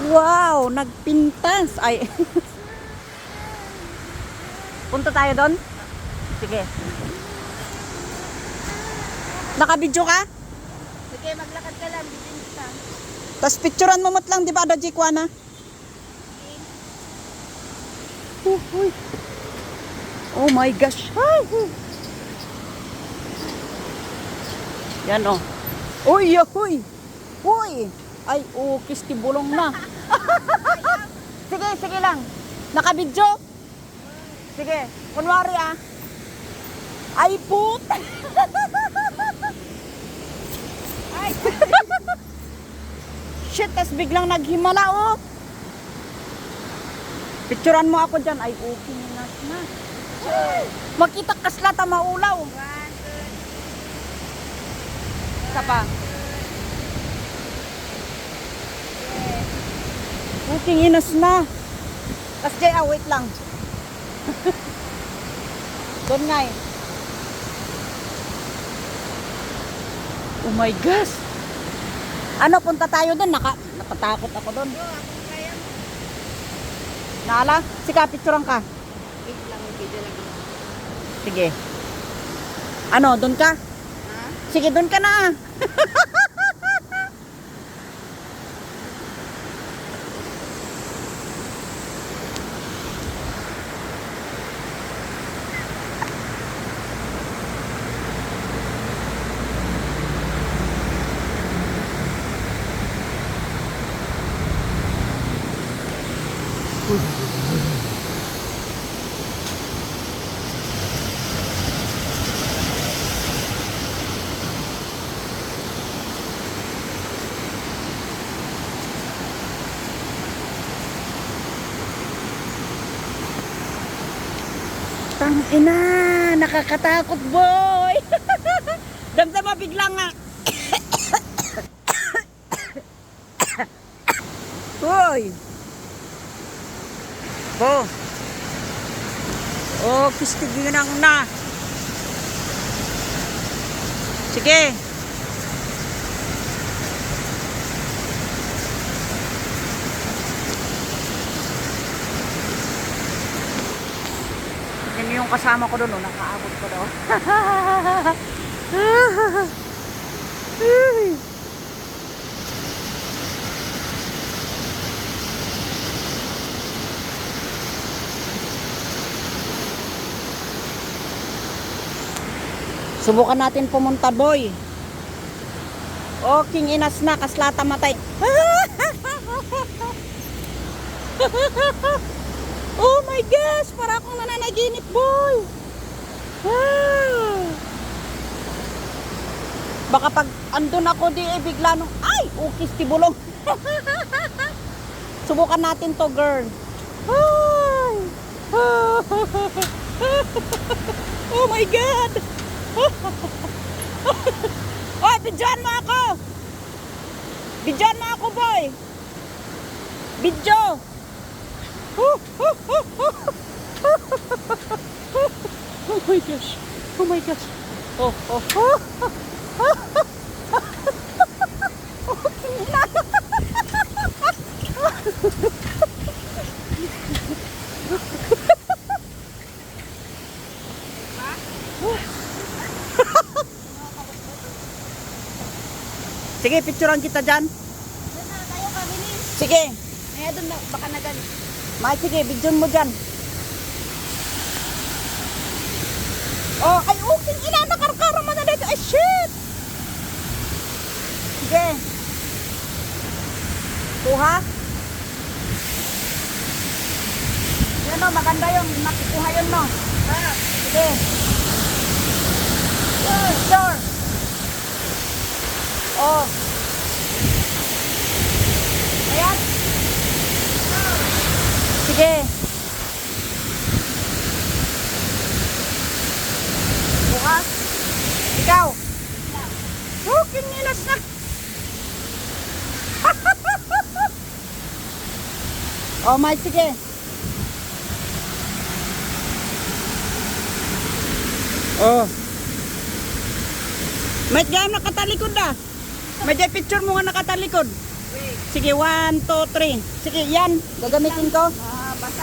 Wow, nagpintas. Ay. Punta tayo doon? Sige. Nakabidyo ka? Sige, maglakad ka lang. Bitin ka. Tapos picturean mo lang, di ba, Ada Jikwana? Uy. Oh my gosh. Ay. Yan oh. Uy, uy. Uy. Ay, kisti bulong na. Sige, sige lang. Nakabidyo? Sige, kunwari ah. Ay, put. Ay. Shit, tas biglang naghimala oh. Picturean mo ako dyan. Ay, okay na. Makita kaslata maulaw. Isa pa. Puking inas na. Tapos Jay, wait lang. Doon nga eh. Oh my gosh. Ano, punta tayo doon. Natatakot ako doon. Nala? Sika, picturean ka. Wait lang, video lang. Sige. Ano, doon ka? Ha? Sige, doon ka na. Ina, nakakatakot boy. Damdama bigla nga. Hoy. Kistiginang na. Sige. Yan yung kasama ko doon, oh, nakaabot ko daw. Subukan natin pumunta, boy. Oh, king inas na, kaslata matay. Oh my gosh, para akong nananaginip, boy. Baka pag andun ako di bigla nung, ay, ukis tibulong. Subukan natin to, girl. Ay. Oh my God. Oh, bidyoan mo ako. Bidyoan mo ako, boy. Bidyo. Oh my gosh. Oh my gosh. Oh. Sige, picturean kita dyan. Doon na tayo kabilis. Sige. Kaya doon na, baka nagan. Sige, bidyon mo dyan. Oh, ay, okay, ina, nakarkara mo na dito. Ay, shit! Sige. Kuha. Yan o, maganda yung makikuha yun, no? Ha? Sige. Sure. Oh. Ayan. Sige. Bukas. Ikaw. Huking nilas na. Oh, may sige. Oh. May dyan nakatalikod na. May dyan picture mo nga nakatalikod. Wait. Sige, 1, 2, 3. Sige, yan. Gagamitin ko. Basta